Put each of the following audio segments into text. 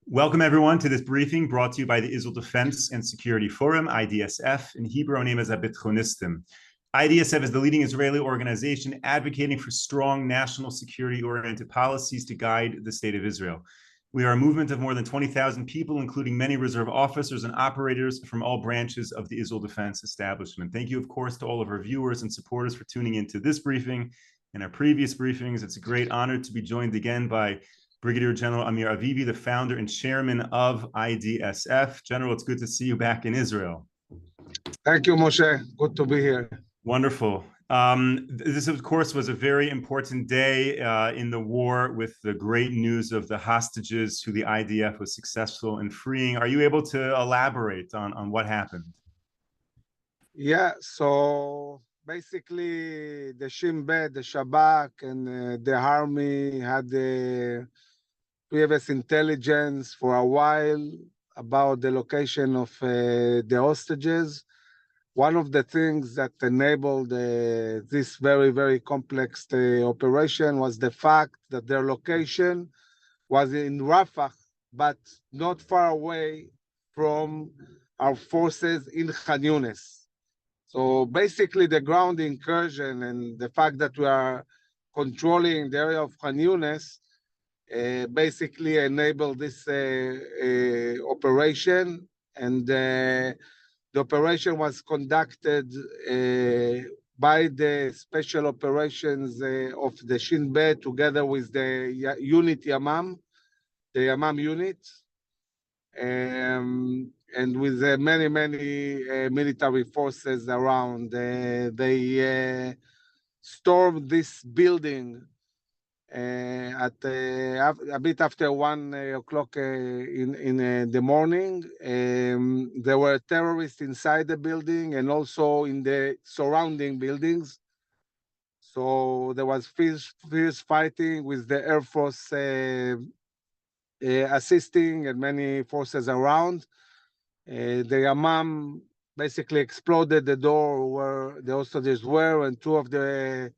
Welcome, everyone, to this briefing brought to you by the Israel Defense and Security Forum, IDSF, in Hebrew name as Abitchonistim. IDSF is the leading Israeli organization advocating for strong national security-oriented policies to guide the state of Israel. We are a movement of more than 20,000 people, including many reserve officers and operators from all branches of the Israel Defense establishment. Thank you, of course, to all of our viewers and supporters for tuning into this briefing and our previous briefings. It's a great honor to be joined again by Brigadier General Amir Avivi, the founder and chairman of IDSF. General, it's good to see you back in Israel. Thank you, Moshe. Good to be here. Wonderful. This, of course, was a very important day in the war with the great news of the hostages who the IDF was successful in freeing. Are you able to elaborate on what happened? Yeah, so basically the Shin Bet, the Shabak, and the army had the previous intelligence for a while about the location of the hostages. One of the things that enabled this very, very complex operation was the fact that their location was in Rafah, but not far away from our forces in Khan Yunis. So basically the ground incursion and the fact that we are controlling the area of Khan Yunis basically enabled this operation, and the operation was conducted by the special operations of the Shin Bet together with the unit Yamam, the Yamam unit, and with many military forces around. They stormed this building at a bit after 1 o'clock in the morning. There were terrorists inside the building and also in the surrounding buildings. So there was fierce fighting with the Air Force assisting and many forces around. The Yamam basically exploded the door where the hostages were, and two of the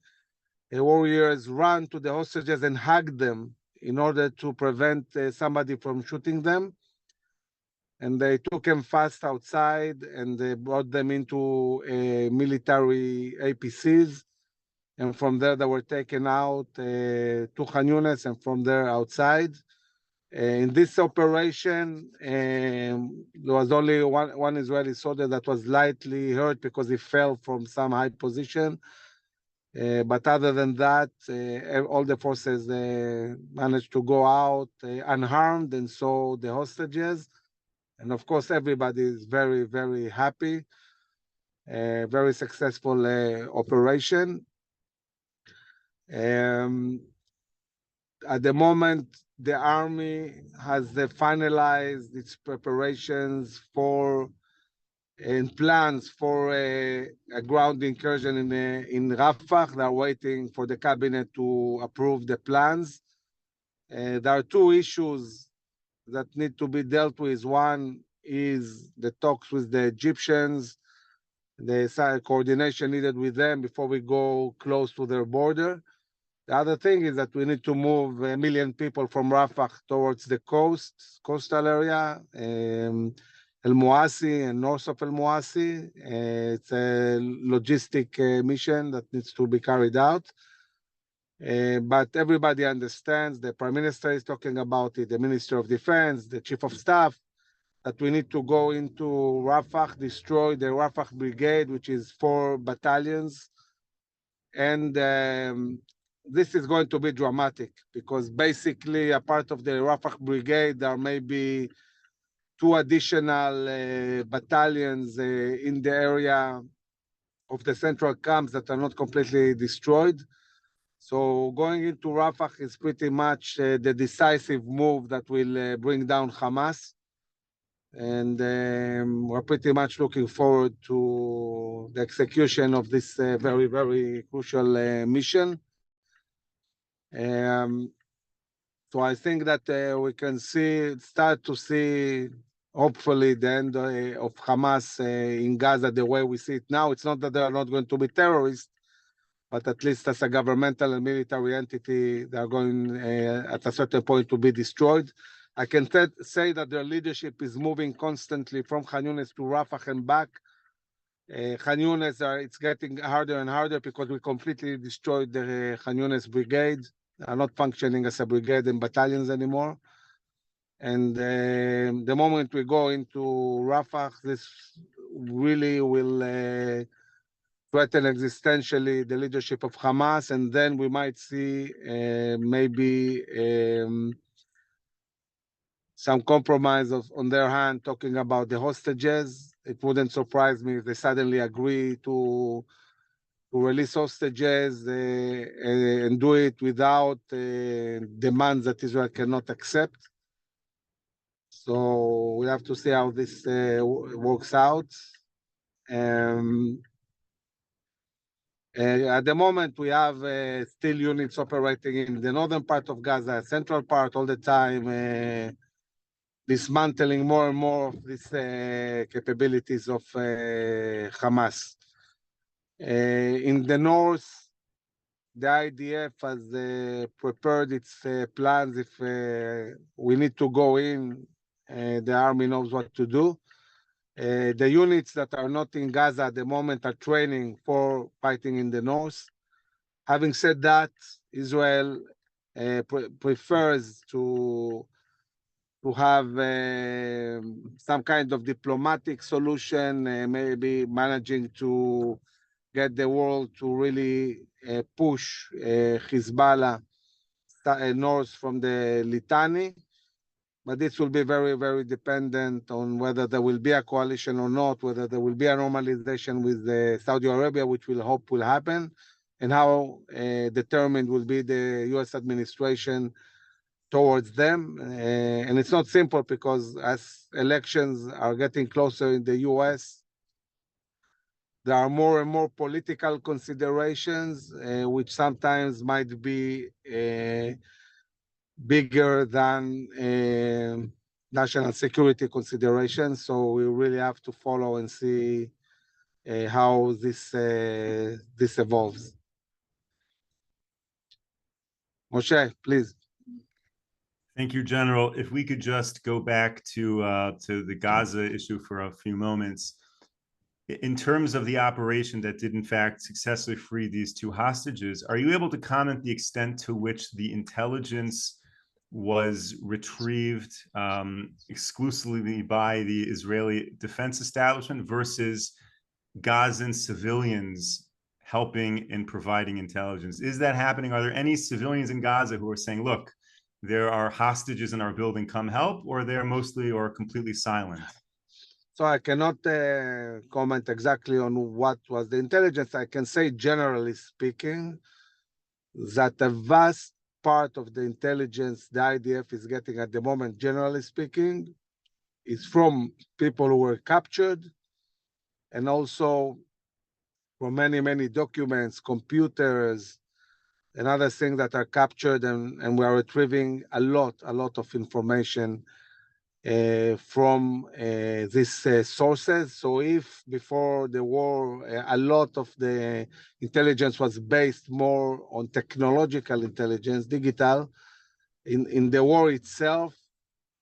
warriors ran to the hostages and hugged them in order to prevent somebody from shooting them. And they took them fast outside and they brought them into military APCs. And from there, they were taken out to Khan Yunis, and from there outside. In this operation, there was only one Israeli soldier that was lightly hurt because he fell from some high position. But other than that, all the forces managed to go out unharmed, and so the hostages. And of course, everybody is very, very happy. Very successful operation. At the moment, the army has finalized its preparations for and plans for a ground incursion in Rafah. They're waiting for the cabinet to approve the plans. There are two issues that need to be dealt with. One is the talks with the Egyptians, the coordination needed with them before we go close to their border. The other thing is that we need to move 1 million people from Rafah towards the coastal area, El Mouassi and north of El Mouassi. It's a logistic mission that needs to be carried out. But everybody understands, the Prime Minister is talking about it, the Minister of Defense, the Chief of Staff, that we need to go into Rafah, destroy the Rafah Brigade, which is 4 battalions. And this is going to be dramatic because basically a part of the Rafah Brigade, there may be 2 additional battalions in the area of the central camps that are not completely destroyed. So going into Rafah is pretty much the decisive move that will bring down Hamas. And we're pretty much looking forward to the execution of this very, very crucial mission. So I think that we can start to see, hopefully, the end of Hamas in Gaza the way we see it now. It's not that they are not going to be terrorists, but at least as a governmental and military entity, they are going at a certain point to be destroyed. I can say that their leadership is moving constantly from Khan Yunis to Rafah and back. Khan Yunis, it's getting harder and harder because we completely destroyed the Khan Yunis brigade. They are not functioning as a brigade and battalions anymore. And the moment we go into Rafah, this really will threaten existentially the leadership of Hamas, and then we might see maybe some compromise on their hand, talking about the hostages. It wouldn't surprise me if they suddenly agree to release hostages and do it without demands that Israel cannot accept. So we have to see how this works out. At the moment, we have still units operating in the northern part of Gaza, central part all the time, dismantling more and more of these capabilities of Hamas. In the north, the IDF has prepared its plans. If we need to go in, the army knows what to do. The units that are not in Gaza at the moment are training for fighting in the north. Having said that, Israel prefers to have some kind of diplomatic solution, maybe managing to get the world to really push Hezbollah north from the Litani. But this will be very, very dependent on whether there will be a coalition or not, whether there will be a normalization with Saudi Arabia, which we hope will happen, and how determined will be the US administration towards them. And it's not simple because as elections are getting closer in the US, there are more and more political considerations, which sometimes might be bigger than national security considerations. So we really have to follow and see how this evolves. Moshe, please. Thank you, General. If we could just go back to the Gaza issue for a few moments. In terms of the operation that did in fact successfully free these two hostages, are you able to comment the extent to which the intelligence was retrieved exclusively by the Israeli defense establishment versus Gazan civilians helping in providing intelligence? Is that happening? Are there any civilians in Gaza who are saying, look, there are hostages in our building, come help, or they're mostly or completely silent? So I cannot comment exactly on what was the intelligence. I can say, generally speaking, that a vast part of the intelligence the IDF is getting at the moment, generally speaking, is from people who were captured, and also from many, many documents, computers, and other things that are captured, and we are retrieving a lot of information from these sources. So if before the war, a lot of the intelligence was based more on technological intelligence, digital, in the war itself,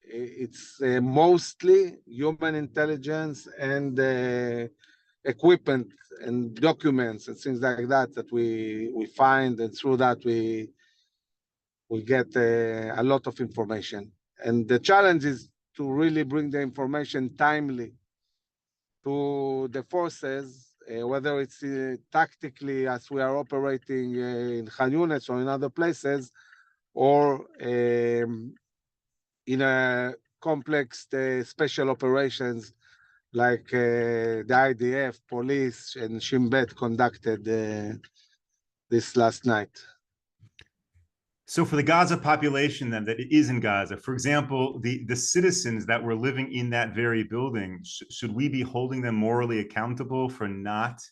it's mostly human intelligence and equipment and documents and things like that that we find, and through that we get a lot of information. And the challenge is to really bring the information timely to the forces, whether it's tactically as we are operating in Khan Yunis or in other places, or in a complex special operations like the IDF, police, and Shin Bet conducted this last night. So for the Gaza population then that is in Gaza, for example, the citizens that were living in that very building, should we be holding them morally accountable for not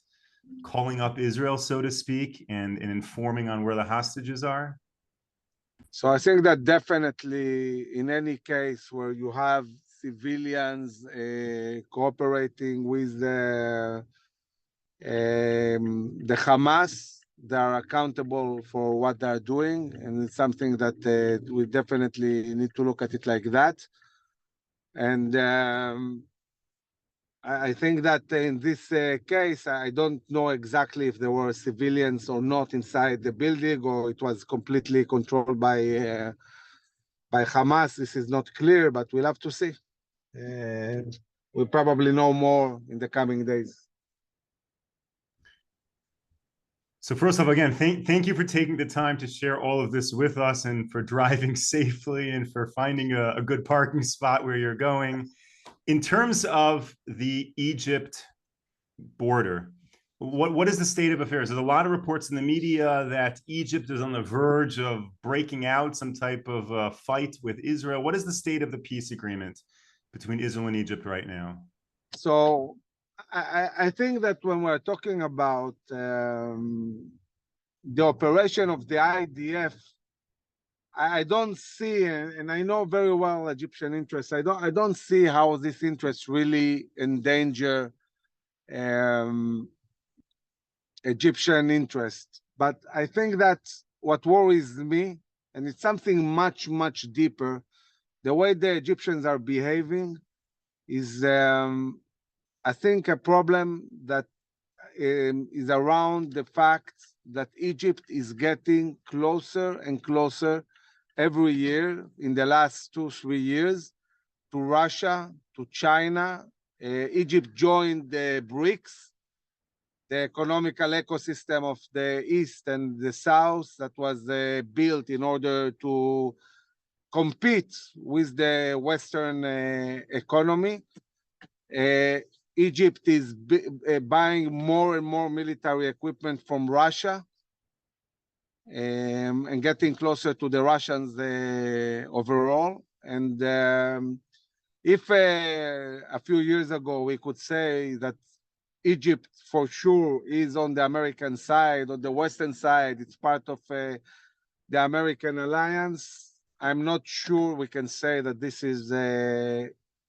calling up Israel, so to speak, and informing on where the hostages are? So I think that definitely in any case where you have civilians cooperating with the Hamas, they are accountable for what they are doing, and it's something that we definitely need to look at it like that. And I think that in this case, I don't know exactly if there were civilians or not inside the building, or it was completely controlled by Hamas. This is not clear, but we'll have to see. We'll probably know more in the coming days. So first off, again, thank you for taking the time to share all of this with us, and for driving safely, and for finding a good parking spot where you're going. In terms of the Egypt border, what is the state of affairs? There's a lot of reports in the media that Egypt is on the verge of breaking out some type of fight with Israel. What is the state of the peace agreement between Israel and Egypt right now? So I think that when we're talking about the operation of the IDF, I don't see, and I know very well Egyptian interests. I don't see how this interest really endanger Egyptian interest. But I think that what worries me, and it's something much, much deeper, the way the Egyptians are behaving is, I think, a problem that is around the fact that Egypt is getting closer and closer every year in the last 2-3 years to Russia, to China. Egypt joined the BRICS, the economical ecosystem of the East and the South that was built in order to compete with the Western economy. Egypt is buying more and more military equipment from Russia, and getting closer to the Russians overall. And if a few years ago we could say that Egypt for sure is on the American side, on the Western side, it's part of the American alliance, I'm not sure we can say that this is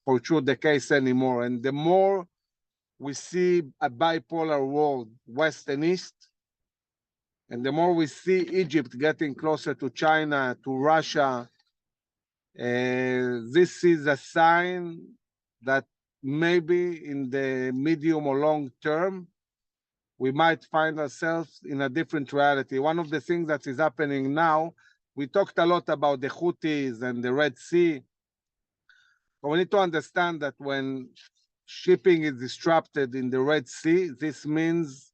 for sure the case anymore. And the more we see a bipolar world, West and East, and the more we see Egypt getting closer to China, to Russia, this is a sign that maybe in the medium or long term, we might find ourselves in a different reality. One of the things that is happening now, we talked a lot about the Houthis and the Red Sea, but we need to understand that when shipping is disrupted in the Red Sea, this means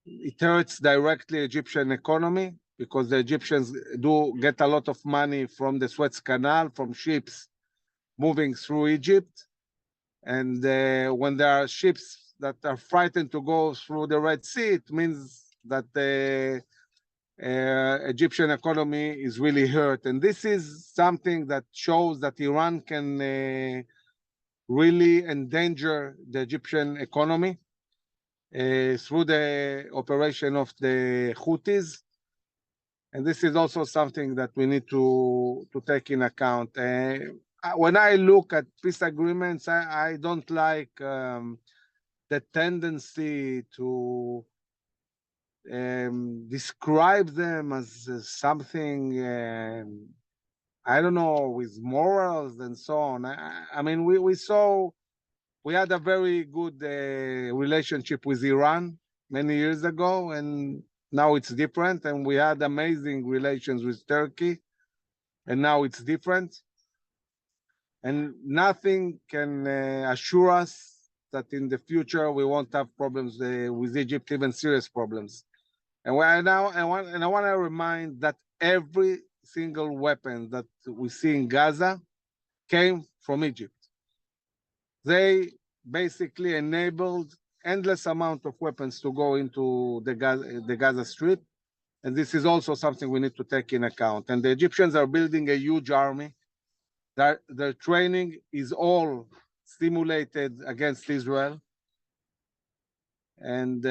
it hurts directly Egyptian economy, because the Egyptians do get a lot of money from the Suez Canal, from ships moving through Egypt. And when there are ships that are frightened to go through the Red Sea, it means that the Egyptian economy is really hurt. And this is something that shows that Iran can really endanger the Egyptian economy through the operation of the Houthis. And this is also something that we need to take in account. When I look at peace agreements, I don't like the tendency to describe them as something, I don't know, with morals and so on. I mean, we had a very good relationship with Iran many years ago, and now it's different. And we had amazing relations with Turkey, and now it's different. And nothing can assure us that in the future we won't have problems with Egypt, even serious problems. And I want to remind that every single weapon that we see in Gaza came from Egypt. They basically enabled endless amount of weapons to go into the Gaza Strip. And this is also something we need to take in account. And the Egyptians are building a huge army. Their training is all stimulated against Israel. And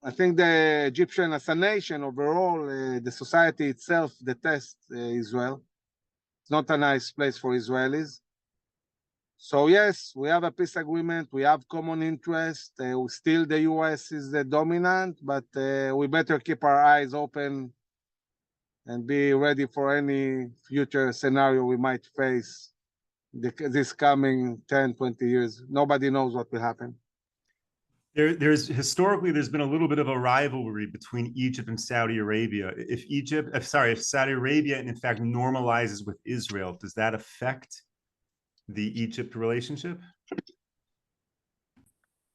I think the Egyptian, as a nation overall, the society itself detests Israel. It's not a nice place for Israelis. So yes, we have a peace agreement. We have common interest. Still, the U.S. is the dominant, but we better keep our eyes open and be ready for any future scenario we might face this coming 10, 20 years. Nobody knows what will happen. There's historically, there's been a little bit of a rivalry between Egypt and Saudi Arabia. If Saudi Arabia, in fact, normalizes with Israel, does that affect the Egypt relationship?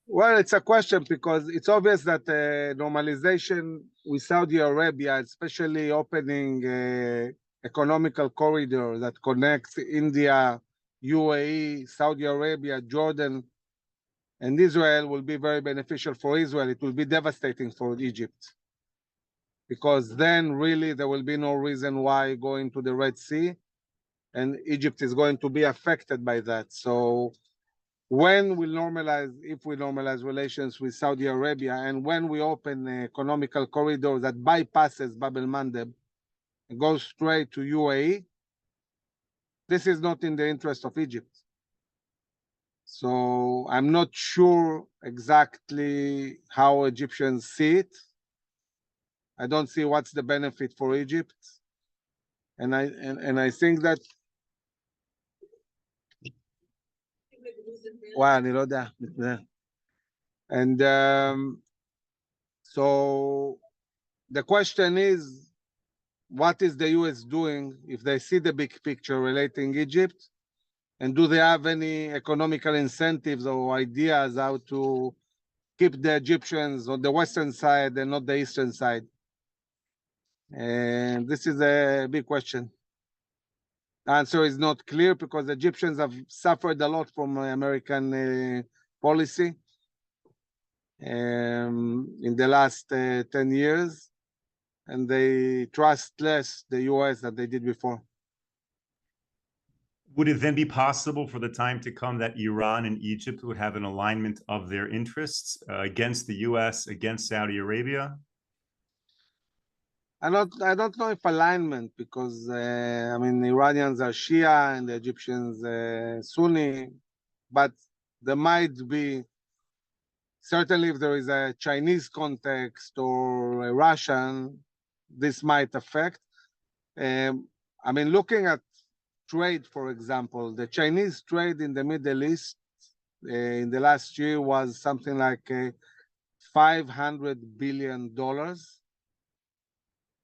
Well, it's a question because it's obvious that normalization with Saudi Arabia, especially opening economical corridor that connects India, UAE, Saudi Arabia, Jordan, and Israel, will be very beneficial for Israel. It will be devastating for Egypt, because then really there will be no reason why going to the Red Sea, and Egypt is going to be affected by that. So when we normalize, if we normalize relations with Saudi Arabia, and when we open an economical corridor that bypasses Bab el-Mandeb and goes straight to UAE, this is not in the interest of Egypt. So I'm not sure exactly how Egyptians see it. I don't see what's the benefit for Egypt. And I think that so the question is, what is the US doing if they see the big picture relating Egypt? And do they have any economical incentives or ideas how to keep the Egyptians on the western side and not the eastern side? And this is a big question. The answer is not clear because the Egyptians have suffered a lot from American policy in the last 10 years, and they trust less the US than they did before. Would it then be possible for the time to come that Iran and Egypt would have an alignment of their interests against the US, against Saudi Arabia? I don't know if alignment, because I mean, Iranians are Shia and the Egyptians Sunni, but there might be, certainly if there is a Chinese context or a Russian, this might affect. I mean, looking at trade, for example, the Chinese trade in the Middle East in the last year was something like $500 billion.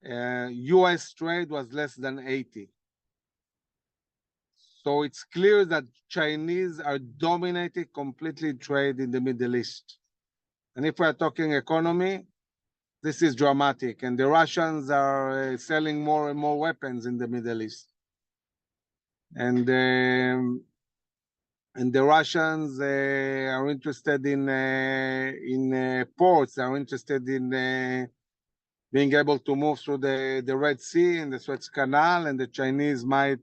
US trade was less than 80. So it's clear that Chinese are dominating completely trade in the Middle East. And if we're talking economy, this is dramatic. And the Russians are selling more and more weapons in the Middle East. And the Russians are interested in ports, are interested in being able to move through the Red Sea and the Suez Canal, and the Chinese might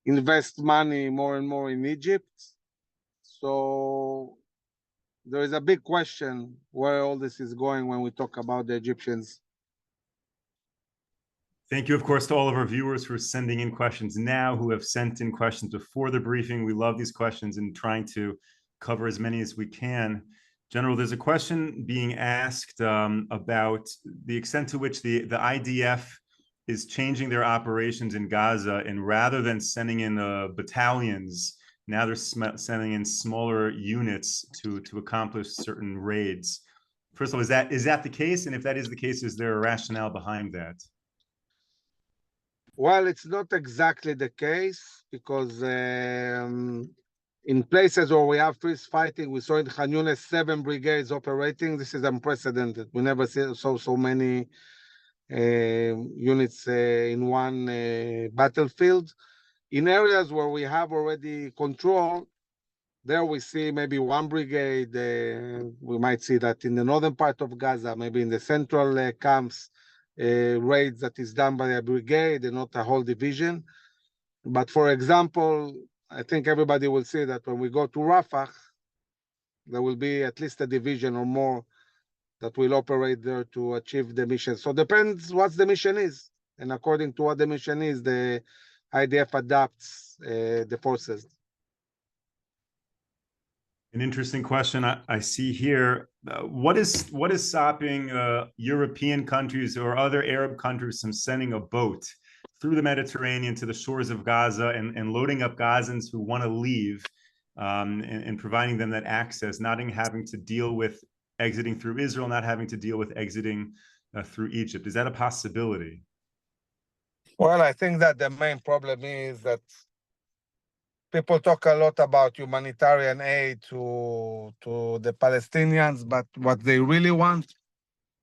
invest money more and more in Egypt. So there is a big question where all this is going when we talk about the Egyptians. Thank you, of course, to all of our viewers who are sending in questions now, who have sent in questions before the briefing. We love these questions and trying to cover as many as we can. General, there's a question being asked about the extent to which the IDF is changing their operations in Gaza, and rather than sending in battalions, now they're sending in smaller units to accomplish certain raids. First of all, is that the case? And if that is the case, is there a rationale behind that? Well, it's not exactly the case, because in places where we have freeze fighting, we saw in Khan Yunis 7 brigades operating. This is unprecedented. We never saw so many units in one battlefield. In areas where we have already control, there we see maybe 1 brigade. We might see that in the northern part of Gaza, maybe in the central camps, raids that is done by a brigade and not a whole division. But for example, I think everybody will see that when we go to Rafah, there will be at least a division or more that will operate there to achieve the mission. So depends what the mission is. And according to what the mission is, the IDF adapts the forces. An interesting question I see here. What is stopping European countries or other Arab countries from sending a boat through the Mediterranean to the shores of Gaza and loading up Gazans who want to leave and providing them that access, not having to deal with exiting through Israel, not having to deal with exiting through Egypt? Is that a possibility? Well, I think that the main problem is that people talk a lot about humanitarian aid to the Palestinians, but what they really want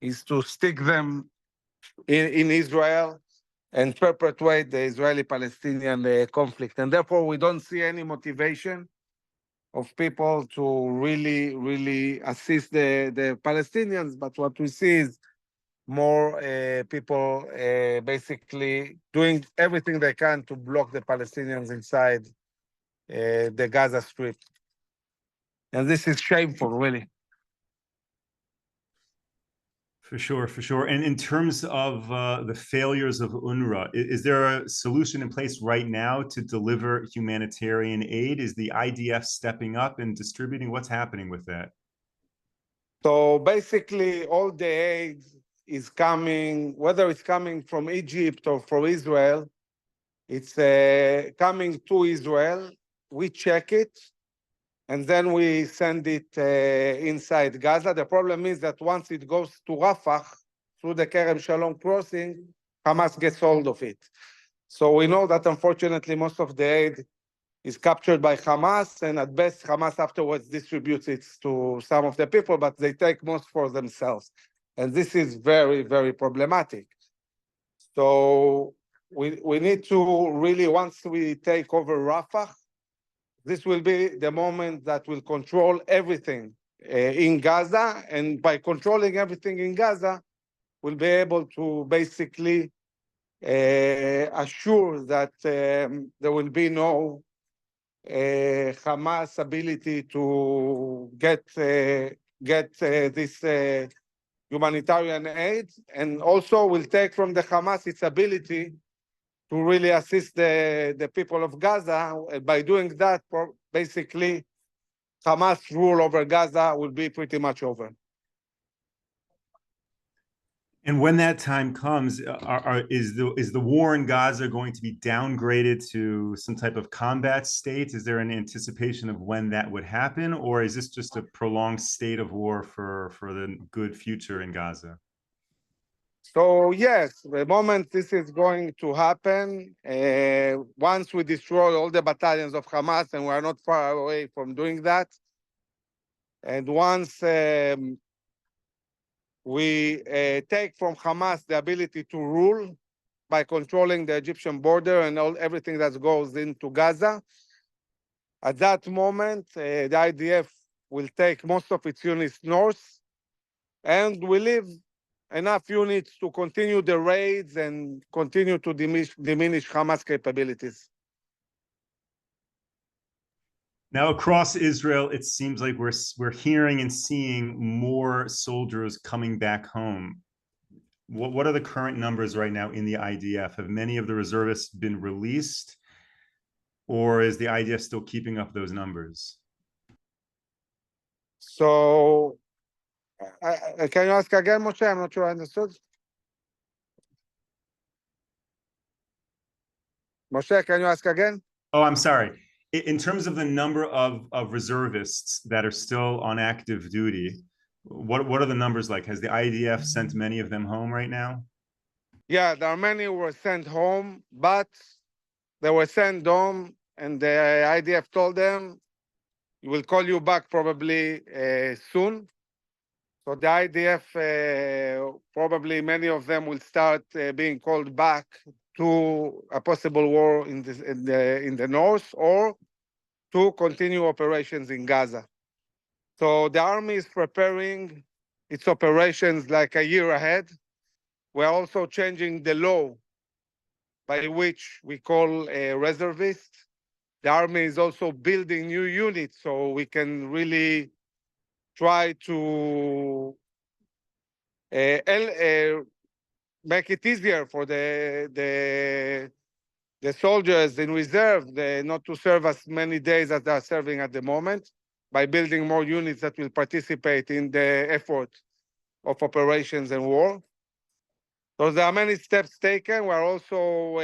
is to stick them in Israel and perpetuate the Israeli-Palestinian conflict. And therefore, we don't see any motivation of people to really assist the Palestinians. But what we see is more people basically doing everything they can to block the Palestinians inside the Gaza Strip. And this is shameful, really. For sure, for sure. And in terms of the failures of UNRWA, is there a solution in place right now to deliver humanitarian aid? Is the IDF stepping up and distributing? What's happening with that? So basically, all the aid is coming, whether it's coming from Egypt or from Israel, it's coming to Israel. We check it, and then we send it inside Gaza. The problem is that once it goes to Rafah, through the Kerem Shalom crossing, Hamas gets hold of it. So we know that unfortunately most of the aid is captured by Hamas, and at best Hamas afterwards distributes it to some of the people, but they take most for themselves. And this is very, very problematic. So we need to really, once we take over Rafah, this will be the moment that will control everything in Gaza. And by controlling everything in Gaza, we'll be able to basically assure that there will be no Hamas ability to get this humanitarian aid, and also will take from the Hamas its ability to really assist the people of Gaza. By doing that, basically, Hamas rule over Gaza will be pretty much over. And when that time comes, is the war in Gaza going to be downgraded to some type of combat state? Is there an anticipation of when that would happen, or is this just a prolonged state of war for the good future in Gaza? So yes, the moment this is going to happen, once we destroy all the battalions of Hamas, and we are not far away from doing that, and once we take from Hamas the ability to rule by controlling the Egyptian border and everything that goes into Gaza, at that moment, the IDF will take most of its units north, and will leave enough units to continue the raids and continue to diminish Hamas capabilities. Now, across Israel, it seems like we're hearing and seeing more soldiers coming back home. What are the current numbers right now in the IDF? Have many of the reservists been released, or is the IDF still keeping up those numbers? So, can you ask again, Moshe? I'm not sure I understood. Moshe, can you ask again? Oh, I'm sorry. In terms of the number of reservists that are still on active duty, what are the numbers like? Has the IDF sent many of them home right now? Yeah, there are many who were sent home, but they were sent home, and the IDF told them, "We will call you back probably soon." So the IDF, probably many of them will start being called back to a possible war in the north, or to continue operations in Gaza. So the army is preparing its operations like a year ahead. We're also changing the law by which we call a reservist. The army is also building new units, so we can really try to make it easier for the soldiers in reserve not to serve as many days as they are serving at the moment. by building more units that will participate in the effort of operations and war. So there are many steps taken. We're also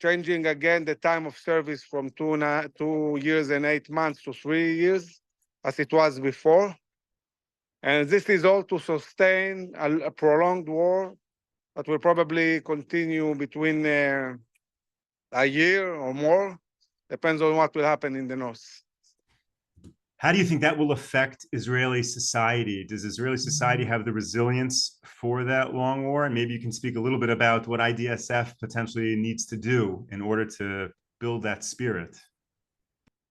changing again the time of service from 2 years and 8 months to 3 years, as it was before. And this is all to sustain a prolonged war that will probably continue between a year or more, depends on what will happen in the north. How do you think that will affect Israeli society? Does Israeli society have the resilience for that long war? And maybe you can speak a little bit about what IDSF potentially needs to do in order to build that spirit.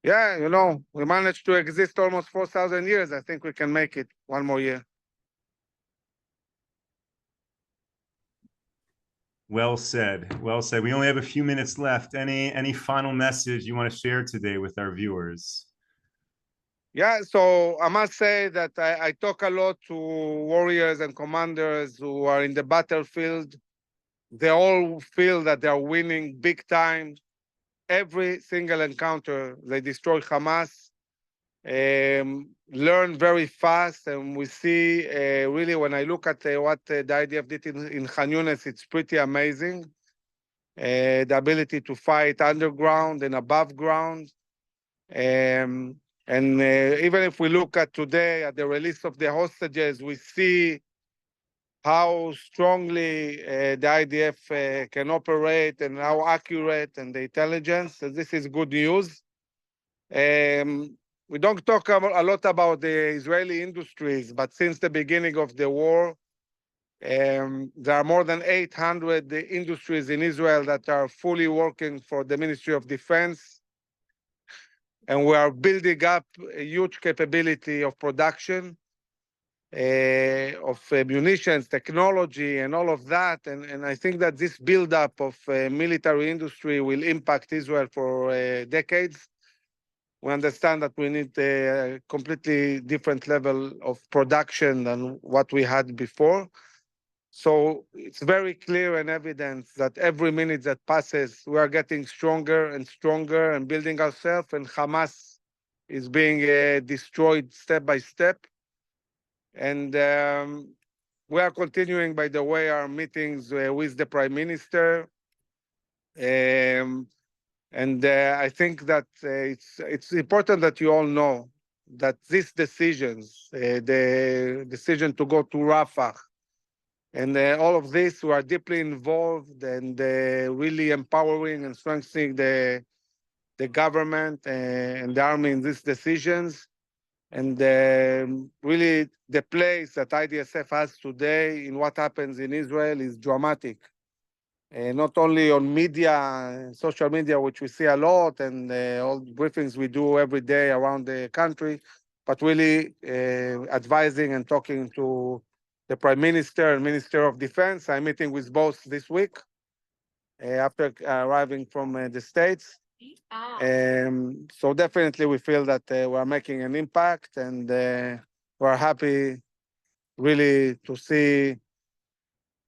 Yeah, you know, we managed to exist almost 4,000 years. I think we can make it one more year. Well said. Well said. We only have a few minutes left. Any final message you want to share today with our viewers? Yeah, so I must say that I talk a lot to warriors and commanders who are in the battlefield. They all feel that they are winning big time. Every single encounter, they destroy Hamas, learn very fast. And we see, really, when I look at what the IDF did in Khan Yunis, it's pretty amazing. The ability to fight underground and above ground. And even if we look at today, at the release of the hostages, we see how strongly the IDF can operate and how accurate and the intelligence. So this is good news. We don't talk a lot about the Israeli industries, but since the beginning of the war, there are more than 800 industries in Israel that are fully working for the Ministry of Defense. And we are building up a huge capability of production, of munitions, technology, and all of that. And I think that this buildup of military industry will impact Israel for decades. We understand that we need a completely different level of production than what we had before. So it's very clear and evident that every minute that passes, we are getting stronger and stronger and building ourselves, and Hamas is being destroyed step by step. And we are continuing, by the way, our meetings with the Prime Minister. I think that it's important that you all know that these decisions, the decision to go to Rafah, and all of this, we are deeply involved and really empowering and strengthening the government and the army in these decisions. And really, the place that IDSF has today in what happens in Israel is dramatic. Not only on media, social media, which we see a lot, and all the briefings we do every day around the country, but really advising and talking to the Prime Minister and Minister of Defense. I'm meeting with both this week after arriving from the States. So definitely we feel that we're making an impact, and we're happy really to see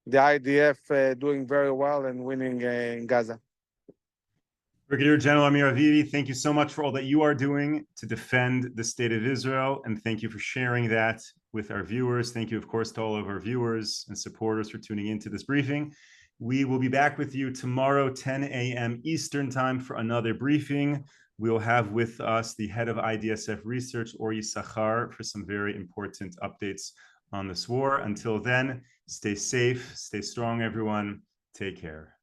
the IDF doing very well and winning in Gaza. Brigadier General Amir Avivi, thank you so much for all that you are doing to defend the state of Israel, and thank you for sharing that with our viewers. Thank you, of course, to all of our viewers and supporters for tuning into this briefing. We will be back with you tomorrow, 10 a.m. Eastern time, for another briefing. We will have with us the head of IDSF Research, Or Yisachar, for some very important updates on this war. Until then, stay safe, stay strong, everyone. Take care.